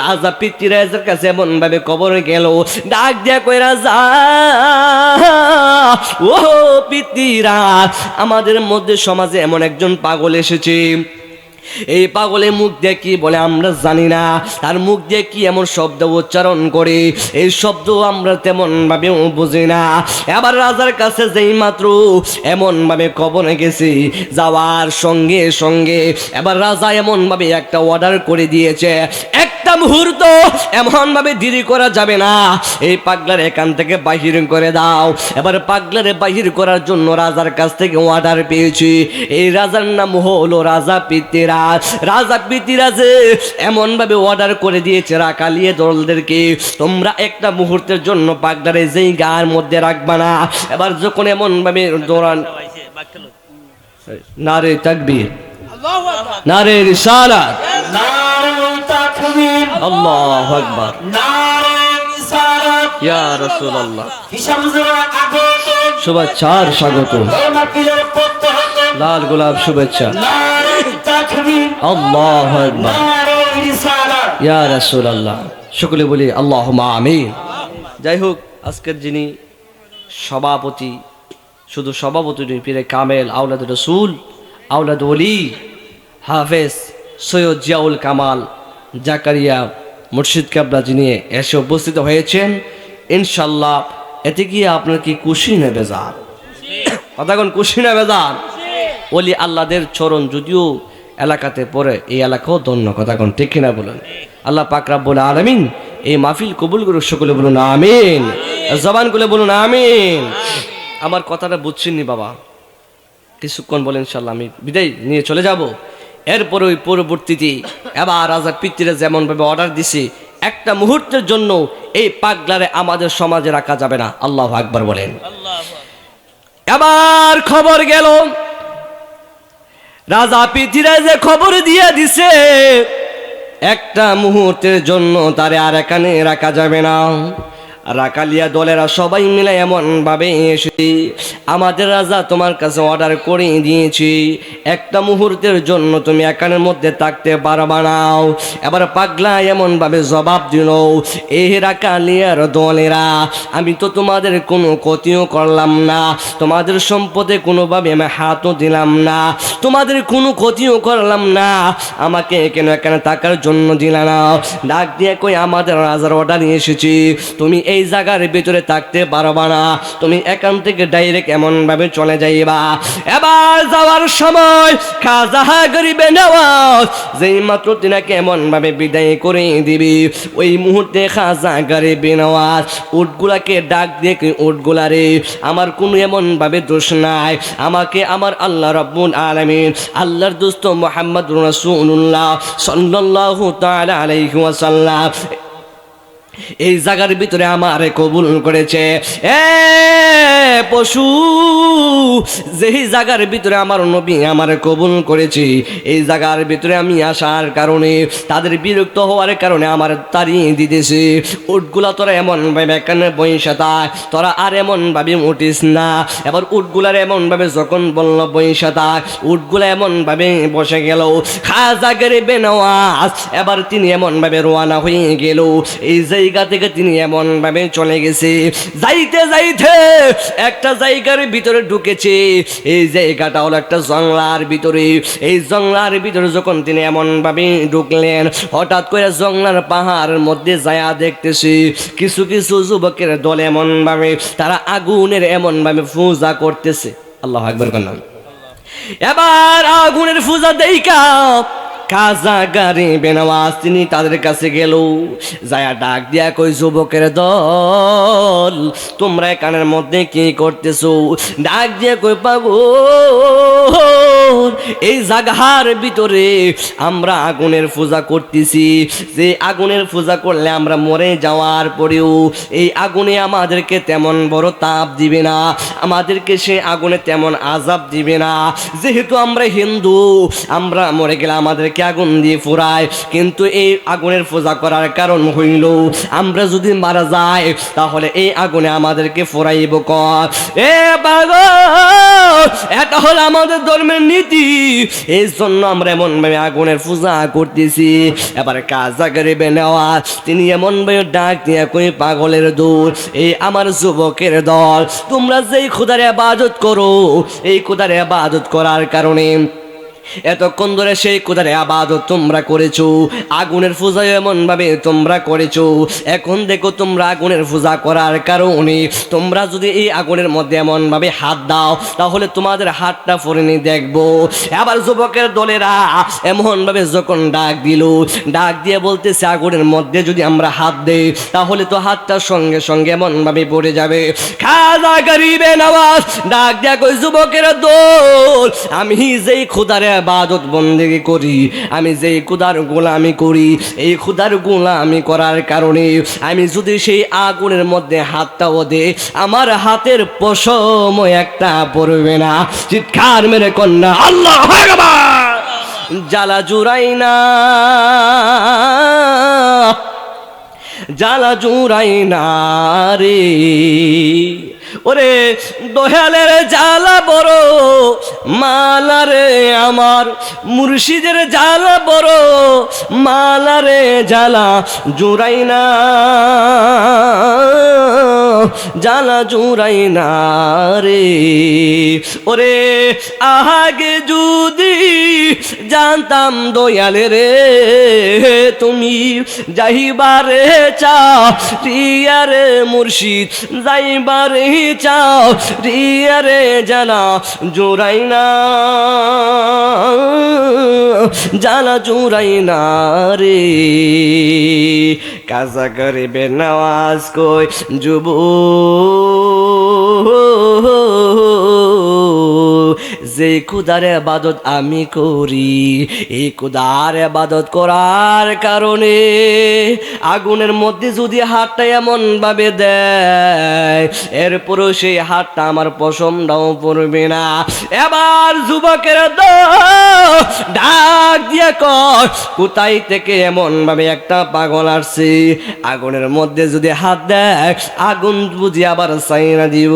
রাজা পৃথ্বীরাজের কাছে, এমন ভাবে খবর গেল, ডাক দিয়া কই রাজা ও পৃথ্বীরাজ, আমাদের মধ্যে সমাজে এমন একজন পাগল এসেছে। এই পাগলের মুখ দিয়ে কি বলে আমরা জানি না, তার মুখ দিয়ে কি এমন শব্দ উচ্চারণ করে এই শব্দ আমরা তেমন ভাবে বুঝি না। এবার রাজার কাছে যেই মাত্র এমন ভাবে খবরে গেছি, যাওয়ার সঙ্গে সঙ্গে এবার রাজা এমন ভাবে একটা অর্ডার করে দিয়েছে, একটা মুহূর্ত এমন ভাবে দেরি করা যাবে না, এই পাগলার এখান থেকে বাহির করে দাও। এবার পাগলারে বাহির করার জন্য রাজার কাছ থেকে অর্ডার পেয়েছি। এই রাজার নাম হলো রাজা পৃথ্বীরাজ। রাজা পৃথ্বীরাজ এমন ভাবে অর্ডার করে দিয়েছে রাখালিয়ে দলদেরকে, তোমরা একটা মুহূর্তের জন্য পাগলারে যেই গার মধ্যে রাখবা না। এবার যখন এমন ভাবে দৌড়ান, নারে তাকবীর, নারে রিসালাত, আল্লাহু আকবার, ইয়া রাসূলুল্লাহ, শুভেচ্ছার স্বাগত, লাল গোলাপ শুভেচ্ছা, আল্লাহু আকবার, ইয়া রাসূলুল্লাহ। সকলে বলি আল্লাহুম্মা আমিন। যাই হোক, আজকের যিনি সভাপতি, শুধু সভাপতি নয়, পীরে কামেল আওলাদ রসুল আওলাদ ওলি হাফেজ সৈয়দ জিয়াউল কামাল জাকারিয়া মুর্শিদ কাবলা যিনি এসে উপস্থিত হয়েছেন, ইনশাল্লাহ এতে গিয়ে আপনার কি খুশি না বেজার? কথাগণ খুশি না বেজার? ওলি আল্লাহদের চরণ যদিও এলাকাতে পড়ে, এই এলাকাও ধন্য। কথাগণ ঠিক কিনা বলেন? আল্লাহ পাক রব্বুল আলামিন এই মাহফিল কবুল করুক। সকলে বলুন আমিন, জবান খুলে বলুন আমিন। আমার কথাটা বুঝছেননি বাবা? কিছুক্ষণ বলেন, ইনশাল্লাহ আমি বিদায় নিয়ে চলে যাব। এরপরে ওই পরবর্তীতে এবার রাজা পৃথ্বীরাজ যেমন ভাবে অর্ডার দিছে, একটা মুহূর্তের জন্য এই পাগলারে আমাদের সমাজে রাখা যাবে না। আল্লাহু আকবার বলেন। এবার খবর গেল, রাজা পৃথ্বীরাজে খবর দিয়ে দিছে একটা মুহূর্তের জন্য তারে আর এখানে রাখা যাবে না। রাকালিয়া দলেরা সবাই মিলে এমন ভাবে এসেছি, আমাদের রাজা তোমার কাছে অর্ডার করে দিয়েছি, একটা মুহূর্তের জন্য তুমি এখানের মধ্যে থাকতে পারবা না। এবার পাগলা এমন ভাবে জবাব দিল, এই রাকালিয়ার দলেরা, আমি তো তোমাদের কোনো ক্ষতিও করলাম না, তোমাদের সম্পদে কোনোভাবে আমি হাতও দিলাম না, তোমাদের কোনো ক্ষতিও করলাম না, আমাকে কেন এখানে থাকার জন্য দিলা না? ডাক দিয়ে কই আমাদের রাজার অর্ডার নিয়ে এসেছি, তুমি এই জায়গার ভিতরে থাকতে পারবা না, তুমি এখান থেকে ডাইরেক্ট এমন ভাবে চলে যাইবা। এবার যাওয়ার সময় খাজা গরিবে নওয়াজ যেই মাত্র তিনাকে এমন ভাবে বিদায় করে দিবি, ওই মুহূর্তে খাজা গরিবে নওয়াজ উটগুলাকে ডাক দিয়ে, উটগুলা রে, আমার কোনো এমন ভাবে দোষ নাই, আমাকে আমার আল্লাহ রাব্বুল আলামিন, আল্লাহর দোস্ত মুহাম্মদুর রাসূলুল্লাহ সাল্লাল্লাহু তাআলা আলাইহি ওয়াসাল্লাম এই জায়গার ভিতরে আমারে কবুল করেছে। এ পশু, যেই জায়গার ভিতরে আমার নবী আমারে কবুল করেছে, এই জায়গার ভিতরে আমি আসার কারণে তাদের বিরক্ত হওয়ার কারণে আমার তাড়িয়ে দিতেছে। উটগুলা তোরা এমন ভাবে এখানে বইসা থাক, তোরা আর এমন ভাবে উঠিস না। এবার উটগুলার এমন ভাবে যখন বলল বইসা থাক, উটগুলা এমন ভাবে বসে গেল। খাজা গরিবে নওয়াজ এবার তিনি এমন ভাবে রওনা হয়ে গেল। এই জায়গা থেকে তিনি এমন ভাবে চলে গেছে, যাইতে যাইতে একটা জায়গার ভিতরে ঢুকেছে। এই জায়গাটা হলো একটা জঙ্গলার ভিতরে। এই জঙ্গলার ভিতরে যখন তিনি এমন ভাবে ঢুকলেন, হঠাৎ করে জঙ্গলার পাহাড়ের মধ্যে যায়া দেখতেছি কিছু কিছু যুবকের দল এমন ভাবে তারা আগুনের এমন ভাবে পূজা করতেছে। আল্লাহু আকবার করলাম। এবার আগুনের পূজা দেইকা খাজা গরিবে নওয়াজ তিনি তাদের কাছে গেল, যায়া ডাক দিয়া কই, যুবকের দল তোমরা কানের মধ্যে কি করতেছো? ডাক দিয়া কই, পাগল এই জায়গার ভিতরে আমরা আগুনের পূজা করতেছি, যে আগুনের পূজা করলে আমরা মরে যাওয়ার পরেও এই আগুনে আমাদেরকে তেমন বড় তাপ দিবে না, আমাদেরকে সে আগুনে তেমন আযাব দিবে না। যেহেতু আমরা হিন্দু, আমরা মরে গেলে আমাদেরকে আগুন দিয়ে ফুরায়, কিন্তু এই আগুনের পূজা করার কারণ হইল আমরা যদি মারা যাই তাহলে এই আগুনে আমাদেরকে ফুরাইব কর। এ পাগল, এটা হলো আমাদের ধর্মের নীতি, এই জন্য আমরা এমন ভাবে আগুনের পূজা করতেছি। এবার খাজা গরিবে নওয়াজ তিনি এমন ভাবে ডাক দিয়ে কই, পাগলের দূর, এই আমার যুবকের দল তোমরা যেই খোদার ইবাদত করো, এই খোদার ইবাদত করার কারণে এতক্ষণ ধরে সেই খোদার ইবাদত তোমরা করেছো, আগুনের পূজা এমন ভাবে তোমরা করেছো, এখন দেখো তোমরা আগুনের পূজা করার কারণে তোমরা যদি এই আগুনের মধ্যে এমন ভাবে হাত দাও তাহলে তোমাদের হাতটা ফোরেনি দেখবো। আবার যুবকের দলেরা এমন ভাবে যখন ডাক দিল, ডাক দিয়ে বলতেছে আগুনের মধ্যে যদি আমরা হাত দেই তাহলে তো হাতটা সঙ্গে সঙ্গে এমন ভাবে পড়ে যাবে। খাজা গরিবে নওয়াজ ডাক দিয়া কই, যুবকের দল আমি যেই খোদার ইবাদত বন্দেগী করি, আমি যেই খোদার গোলামি করি, এই খোদার গোলামি করার কারণে আমি যদি সেই আগুনের মধ্যে হাতটাও দেই আমার হাতের পশম একটা পড়বে না। চিৎকার মেরে কন্যা আল্লাহু আকবার। জ্বালা জুড়াই না, জ্বালা জুড়াই না রে, ওরে দয়ালের জ্বালা বড় মালারে, আমার মুর্শিদের জ্বালা বড় মালারে, জ্বালা জুড়াই না, জ্বালা জুড়াই না রে। ওরে আগে যদি জানতাম দয়ালে রে তুমি যাইবারে চাও রিয়ারে মুর্শিদ, যাইবারে চাও রিয়ারে, জ্বালা জুড়াই না, জ্বালা জুড়াই না রে। খাজা গরিবে নওয়াজ কই, যুব যে খোদার ইবাদত আমি করি, এই খোদার ইবাদত করার কারণে আগুনের মধ্যে যদি হাতটা এমন ভাবে দেয় এরপরও সেই হাতটা আমার পশমটাও পড়বে না। এবার যুবকের ডাক দিয়ে কয়, কোথায় থেকে এমন ভাবে একটা পাগল আসছে, আগুনের মধ্যে যদি হাত দেয় আগুন বুঝি আবার চাইনা দিব।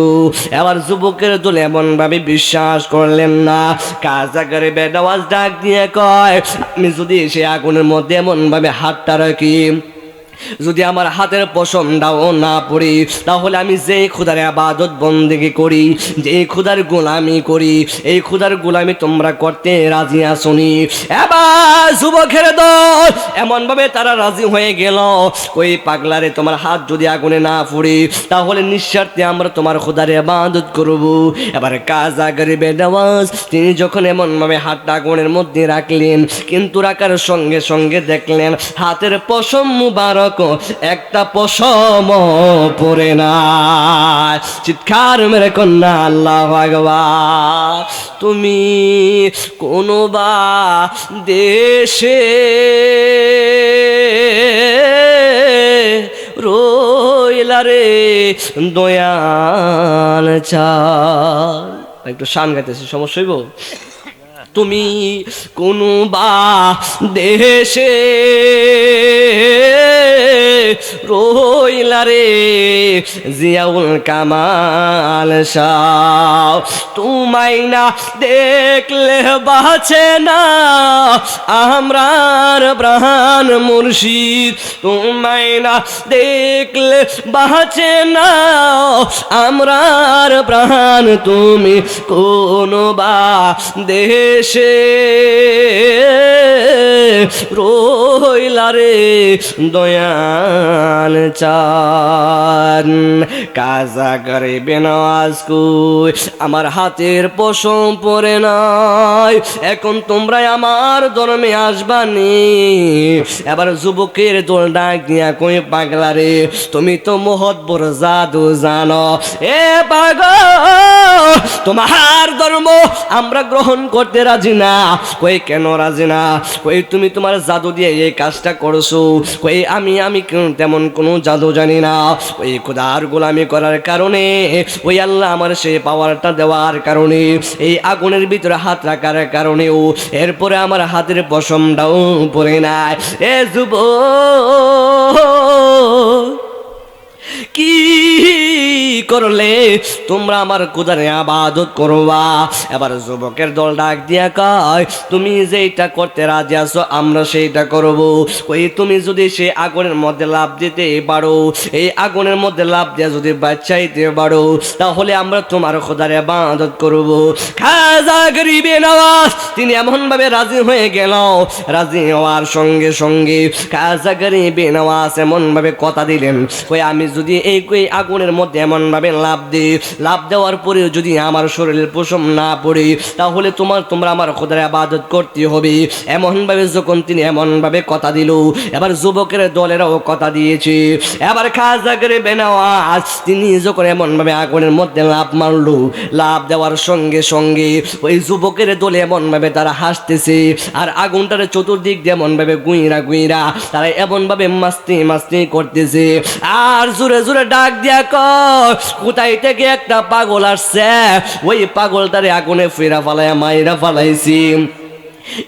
এবার যুবকের দল এমন ভাবে বিশ্বাস করলেন না। খাজা গরিবে নওয়াজ ডাক দিয়ে কয়, আমি যদি সে আগুনের মধ্যে এমন ভাবে হাতটা রাখি, যদি আমার হাতের পশমটাও না পড়ি তাহলে আমি যে খোদার ইবাদত বন্দেগী করি, যে খোদার গোলামি করি, এই খোদার গোলামি তোমরা করতে রাজি আসনি। এবার যুবকের দল এমন ভাবে তারা রাজি হয়ে গেল, ওই পাগলারে তোমার হাত যদি আগুনে না পড়ে তাহলে নিঃস্বার্থে আমরা তোমার খোদার ইবাদত করব। এবার খাজা গরিবে নওয়াজ তিনি যখন এমন ভাবে হাতটা আগুনের মধ্যে রাখলেন, কিন্তু রাখার সঙ্গে সঙ্গে দেখলেন হাতের পশম মুবারক একটা পশম পড়ে না। চিৎকার মেরে কন্যা আল্লাহু আকবার। তুমি কোনো বা দেশে রইলারে দয়াল চাল। একটু শান গাইতেছি, সমস্যা হইব? তুমি কোন বা দেশে রইলারে জিয়াউল কামাল শাহ, তোমায় না দেখলে বাঁচে না আমরার প্রাণ মুর্শিদ, তোমায় না দেখলে বাঁচে না আমরার প্রাণ, তুমি কোন বা দেশে রইলারে দয়াল চান। কাজা করে বেনাজ কই আমার হাতের পশম পরে নাই, এখন তোমরা আমার ধর্মে আসবানি। এবার যুবকের দোল ডাক দিয়া কই পাগলা রে তুমি তো মহৎবর জাদু জানো, এ পাগল তোমার ধর্ম আমরা গ্রহণ করতে রাজি না। কই কেন রাজি না? কই তুমি তোমার জাদু দিয়ে এই কাজটা করছো। কই আমি তেমন কোনো জাদু জানি না। ওই খোদার গোলামি করার কারণে, ওই আল্লাহ আমার সেই পাওয়ারটা দেওয়ার কারণে, এই আগুনের ভিতরে হাত রাখার কারণেও এরপরে আমার হাতের পশমটাও পরে নাই। এ যুবক কি করলে তোমরা আমার খোদারে আবাদত করবা? এবার যুবকের দল ডাক দিয়া কয় তুমি যেটা করতে রাজি আছো আমরা সেইটা করব। কই তুমি যদি সেই আগুনের মধ্যে লাফ দিতে পারো, এই আগুনের মধ্যে লাফ দিয়া যদি বাঁচাইতে পারো, তাহলে আমরা তোমার খোদারে আবাদত করব। খাজা গরিবে নওয়াজ তিনি এমন ভাবে রাজি হয়ে গেল, রাজি হওয়ার সঙ্গে সঙ্গে খাজা গরিবে নওয়াজ এমন ভাবে কথা দিলেন, কই আমি যদি এই আগুনের মধ্যে এমন ভাবে লাফ দিই, লাফ দেওয়ার পরেও যদি আমার শরীরের পশম না পড়ে, তাহলে তোমরা আমার খোদার ইবাদত করতে হবে। এমন ভাবে যখন তিনি এমন ভাবে কথা দিল, এবার যুবকের দলেরাও কথা দিয়েছে। এবার খাজা গরিবে নওয়াজ তিনি যখন এমন ভাবে আগুনের মধ্যে লাফ মারলো, লাফ দেওয়ার সঙ্গে সঙ্গে ওই যুবকের দলে এমন ভাবে তারা হাসতেছে, আর আগুনটার চতুর্দিক দিয়ে এমন ভাবে গুইরা গুইরা তারা এমন ভাবে মাস্তি মাস্তি করতেছে। আর জোরে জোরে ডাক দিয়া কর কোথায় থেকে একটা পাগল আসছে, ওই পাগলটারে আগুনে ফেরা ফালাইয়া মাইরা ফালাইছি।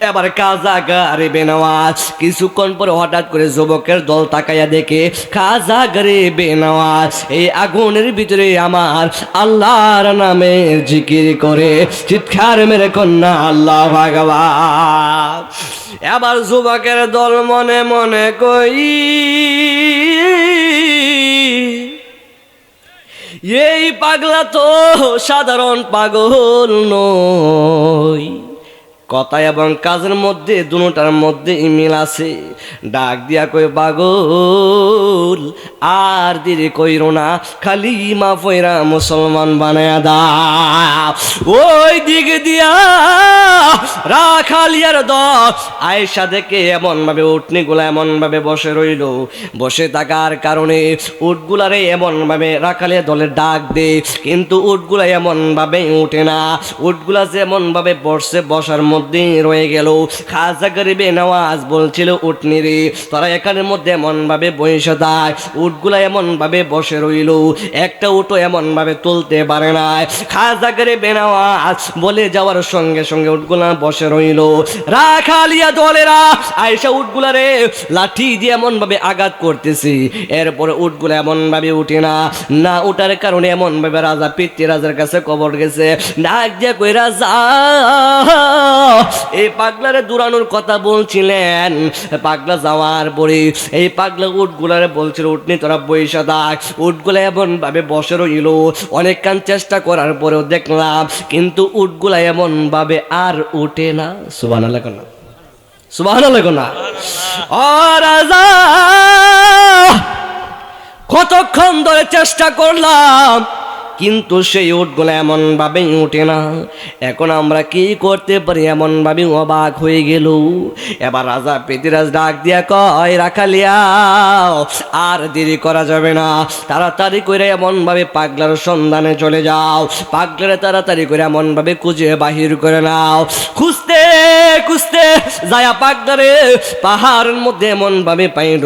এবার খাজা গরিবে নওয়াজ কিছুক্ষণ পরে হঠাৎ করে যুবকের দল তাকাইয়া দেখে খাজা গরিবে নওয়াজ এই আগুনের ভিতরে আমার আল্লাহর নামের জিকির করে চিৎকার মেরে কন্যা আল্লাহ ভগবান। এবার যুবকের দল মনে মনে কই এই পাগলা তো সাধারণ পাগল নয়, কথা এবং কাজের মধ্যে দুটার মধ্যে মিল আছে। ডাক দিয়া কই পাগল আর দেরি কইরো না, খালি মা পয়রা মুসলমান বানায়া দাও। ওই দিক দিয়া রাখালিয়ার দল আয়েশা দেখে এমন ভাবে উটনি গুলা এমন ভাবে বসে রইল, বসে থাকার কারণে উটগুলারে এমন ভাবে রাখালিয়া দলের ডাক দে, কিন্তু উটগুলা এমন ভাবে উঠে না। উটগুলা যেমন ভাবে বসে বসার মধ্যে রয়ে গেল। খাজা গরিবে নওয়াজ বলছিল উটনি রে তোরা এখানের মধ্যে এমন ভাবে বসে থাক, উটগুলা এমন ভাবে বসে রইল, একটা উটও এমন ভাবে তুলতে পারে না। খাজা গরিবে নওয়াজ বলে যাওয়ার সঙ্গে সঙ্গে উটগুলা বসে রইল। রাখালিয়া দলেরা আয়েশা উটগুলা রে লাঠি দিয়ে এমন ভাবে আঘাত করতেছি, এরপরে উটগুলা এমন ভাবে উঠে না। না উঠার কারণে এমন ভাবে রাজা পিতৃ রাজার কাছে খবর গেছে, ডাক দিয়া কই রাজা এই পাগলারে দৌড়ানোর কথা বলছিলেন, পাগলা যাওয়ার পরে এই পাগলা উটগুলারে বলছিল উটনি তোরা বইসা থাক। উটগুলা এমন ভাবে বসে রইল, অনেকক্ষণ চেষ্টা করার পরেও দেখলাম কিন্তু উটগুলা এমন ভাবে আর উঠে না। সুবহানাল্লাহ না, সুবহানাল্লাহ না। ও রাজা কতক্ষণ ধরে চেষ্টা করলাম কিন্তু সেই উটগুলো এমন ভাবেই উঠে না। এখন আমরা কি করতে পারি এমন ভাবে অবাক হয়ে গেল। এবার রাজা পৃথ্বীরাজ ডাক দিয়া কয়, রাখালিয়া আর দেরি করা যাবে না, তাড়াতাড়ি করে এমন ভাবে পাগলার সন্ধানে চলে যাও, পাগলারে তাড়াতাড়ি করে এমন ভাবে খুঁজে বাহির করে নাও। খুঁজতে খুঁজতে যায়া পাগলারে পাহাড়ের মধ্যে এমন ভাবে পাইল,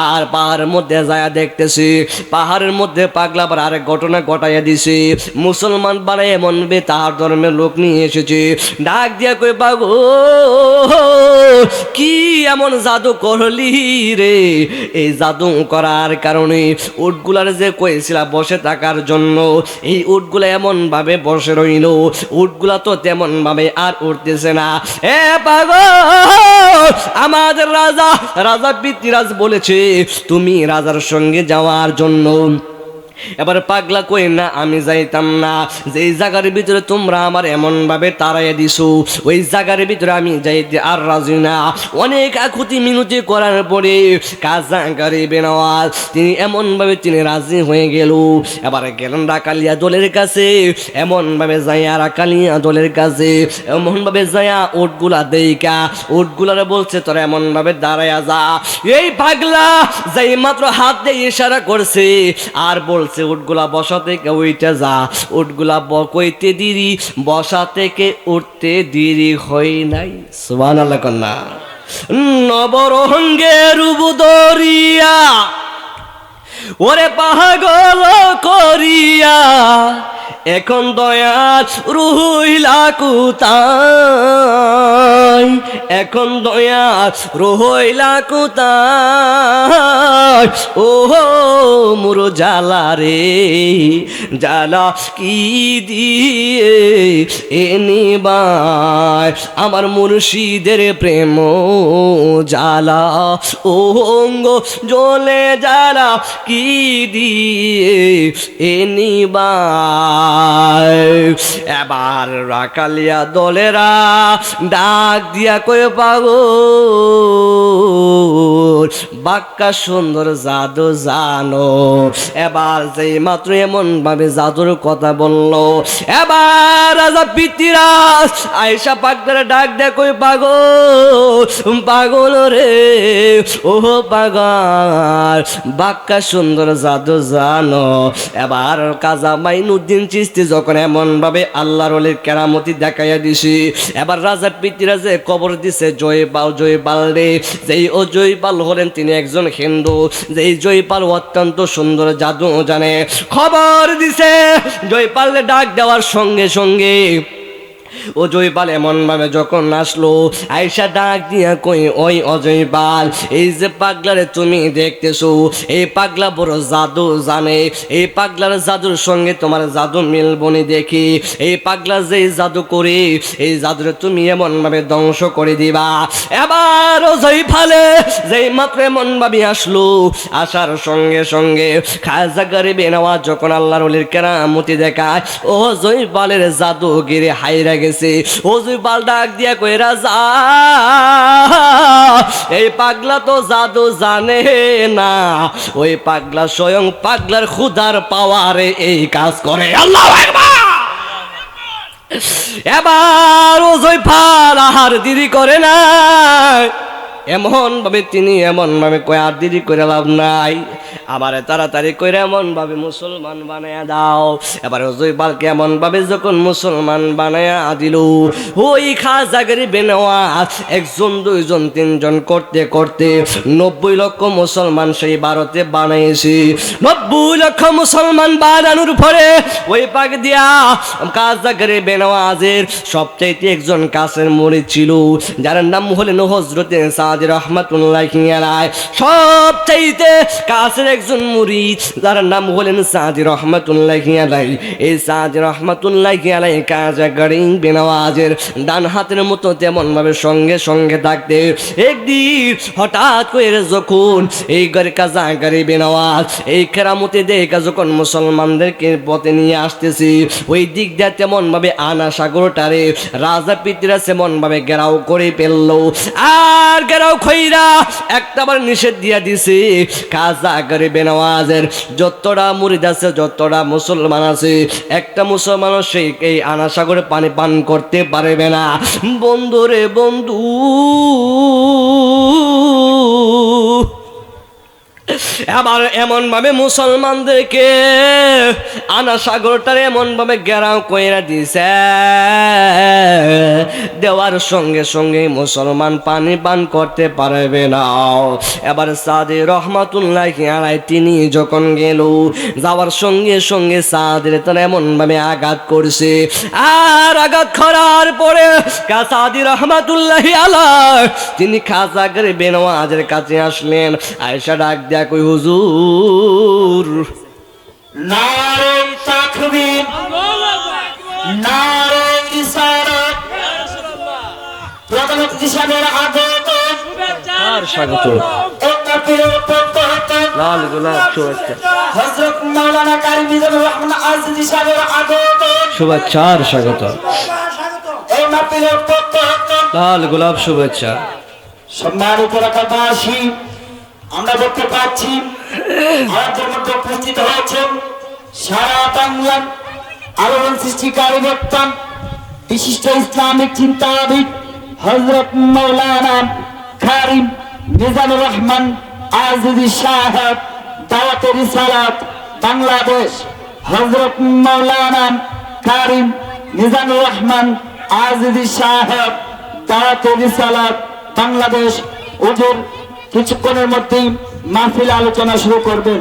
আর পাহাড়ের মধ্যে যায়া দেখতেছি পাহাড়ের মধ্যে পাগলা আবার আরেক ঘটনা ঘটাইয়া দিছে। মুসলমান বাড়াই এমন ভাবে তাহার ধর্মের লোক নিয়ে এসেছে। ডাক দিয়া কই, পাগল কি এমন জাদু করলি রে? এই জাদু করার কারণে উটগুলার যে কইছিলা বসে থাকার জন্য, এই উটগুলা এমন ভাবে বসে রইল, উটগুলা তো তেমন ভাবে আর উঠতেছে না। এ পাগল, আমাদের রাজা পৃথ্বীরাজ বলেছে তুমি রাজার সঙ্গে যাওয়ার জন্য। এবার পাগলা কই, না আমি যাইতাম না, যেই জায়গার ভিতরে তোমরা আমার এমন ভাবে তাড়াইয়া দিছো ওই জায়গার ভিতরে আমি যাইতে আর রাজি না। অনেক আকুতি মিনতি করার পরে কাজা গারিবে নওয়াজ তিনি এমন ভাবে তিনি রাজি হয়ে গেল। এবার গেলেন রাকালিয়া দলের কাছে, এমন ভাবে যাইয়া রাকালিয়া দলের কাছে এমন ভাবে যাইয়া উটগুলা দেইকা উটগুলারে বলছে তোরা এমন ভাবে দাঁড়াইয়া যা। এই পাগলা যাই মাত্র হাত দিয়ে ইশারা করছে আর বলছে উটগুলা বসা থেকে উইটা যা। উটগুলা কইতে দেরি, বসা থেকে উঠতে দেরি হয় নাই। সুবহানাল্লাহ কন্যা। নবরঙ্গের উবুদরিয়া ওরে পাগল করিয়া এখন দয়াল রুহিলা কুতাই, এখন দয়াল রুহিলা কুতাই। ও মোর জালা রে জালা কি দিয়ে এনিবাই আমার মুর্শিদের প্রেম জালা, ও অঙ্গ জ্বলে জালা কি দিয়ে এনিবাই। এবার রাকালিয়া দলেরা ডাক দিয়া কয়ে, পাগল বাক্কা সুন্দর জাদু জানো। এবার যেই মাত্র এমন ভাবে জাদুর কথা বললো, এবার রাজা পৃথ্বীরাজ আয়েশা পাগলারে ডাক দিয়া কই, পাগল পাগল রে ও পাগল বাক্কা সুন্দর জাদু জানো। এবার কাজা মাইনুদ্দিন চিশতি যখন এমন ভাবে আল্লাহর ওলির কেরামতি দেখাইয়া দিছি, এবার রাজা পৃথ্বীরাজে কবর দিছে জয়পাল রে। যেই ও জয়পাল হলেন তিনি একজন হিন্দু, যেই জয়পাল অত্যন্ত সুন্দর জাদু জানে। খবর দিছে জয়পালে ডাক দেওয়ার সঙ্গে সঙ্গে ও জয়পাল এমন ভাবে যখন আসলো, আয়েশা ডাক দিয়া কই, ওই অজয়পাল এই যে পাগলারে তুমি দেখতেছো, এই পাগলা বড় জাদু জানে, এই পাগলার জাদুর সঙ্গে তোমার জাদু মিলবনি দেখি। এই পাগলা যে জাদু করে এই জাদুরে তুমি এমন ভাবে ধ্বংস করে দিবা। এবার অজয়পালে যেই মাত্র এমন ভাবে আসলো, আসার সঙ্গে সঙ্গে খাজা গরিবে নওয়াজ যখন আল্লাহর ওলির কেরামতি দেখায়, ও জয়পালের জাদুগিরি হাইরা গেছে। ও জয়পাল ডাক দিয়া কই, রাজা এই পাগলা তো জাদু জানে না, ওই পাগলা স্বয়ং পাগলার খুদার পাওয়ারে এই কাজ করে। আল্লাহু আকবার। এবার ও জয়পাল আর দেরি করে না, এমন ভাবে তিনি এমন ভাবে কয় আর দেরি করে লাভ নাই, আমারে তাড়াতাড়ি করে এমন ভাবে মুসলমান বানায়া দাও। এবার জয়পালকে এমন ভাবে যখন মুসলমান বানায়া দিল, ওই খাজা গরিবে নওয়াজ একজন দুইজন তিনজন করতে করতে 90 লক্ষ মুসলমান সেই ভারতে বানাইছে। 90 লক্ষ মুসলমান বানানোর পরে ওই পাক দিয়া খাজা গরিবে নওয়াজের সবচাইতে একজন কাছের মুরিদ ছিল, যার নাম হলেন হযরতে সাদি রহমাতুল্লাহি আলাইহি। সবচাইতে কাছের একজন মুরিদ যার নাম হলেন সাদি রহমাতুল্লাহি আলাইহি। এই সাদি রহমাতুল্লাহি আলাইহি খাজা গরিবে নওয়াজের ডান হাতের মতো তেমন ভাবে সঙ্গে সঙ্গে থাকতে একদিন হঠাৎ করে যখন এই খাজা গরিবে নওয়াজ এই কেরামতি দেখা যখন মুসলমানদেরকে পথে নিয়ে আসতেছি, ওই দিক দিয়ে তেমন ভাবে আনা সাগরটারে রাজা পৃথ্বীরাজ এমন ভাবে ঘেরাও করে ফেললো। আর গেরাও খইরা একটাবার নিষেধ দিয়া দিছে খাজা গরিবে নওয়াজের যতটা মুরিদ আছে যতটা মুসলমান আছে একটা মুসলমানও সেই এই আনা সাগরে পানি পান করতে পারবে না। বন্ধু রে বন্ধু, আবার এমন ভাবে মুসলমানদেরকে আনা সাগরটার এমন ভাবে ঘেরাও কইরা দিছে, দেওয়ার সঙ্গে সঙ্গে মুসলমান পানি পান করতে পারবে না। এবার সাদে রহমাতুল্লাহি আলাইহি তিনি যখন গেল, যাওয়ার সঙ্গে সঙ্গে সাদের তার এমন ভাবে আঘাত করছে, আর আঘাত করার পরে সাদি রহমাতুল্লাহি আলাইহি তিনি খাজা গরিবে নওয়াজের কাছে আসলেন। আয়েশা ডাক দিয়া কই, হুজুর নারে তাকবীর, নারে ইসারাত, প্রধান অতিথি সাহেবের আগত আর স্বাগত, লাল গোলাপ শুভেচ্ছা, হযরত মাওলানা কারি মিজানুর রহমান আযদি সাহেবের আগত শুভেচ্ছা আর স্বাগত, এই মাহফিলের পক্ষ হতে লাল গোলাপ শুভেচ্ছা। সম্মানিত এলাকাবাসী, আমরা দেখতে পাচ্ছি আমাদের মধ্যে উপস্থিত হয়েছেন সারা বাংলার আলোড়ন সৃষ্টিকারী বক্তা, বিশিষ্ট ইসলামিক চিন্তাবিদ হযরত মাওলানা কারীম মিজানুর রহমান আযদি সাহেব, দাওয়াতে রিসালাত বাংলাদেশ। হযরত মাওলানা কারীম মিজানুর রহমান আযদি সাহেব, দাওয়াতে রিসালাত বাংলাদেশ। ওদের কিছুক্ষণের মধ্যেই মাহফিল আলোচনা শুরু করবেন।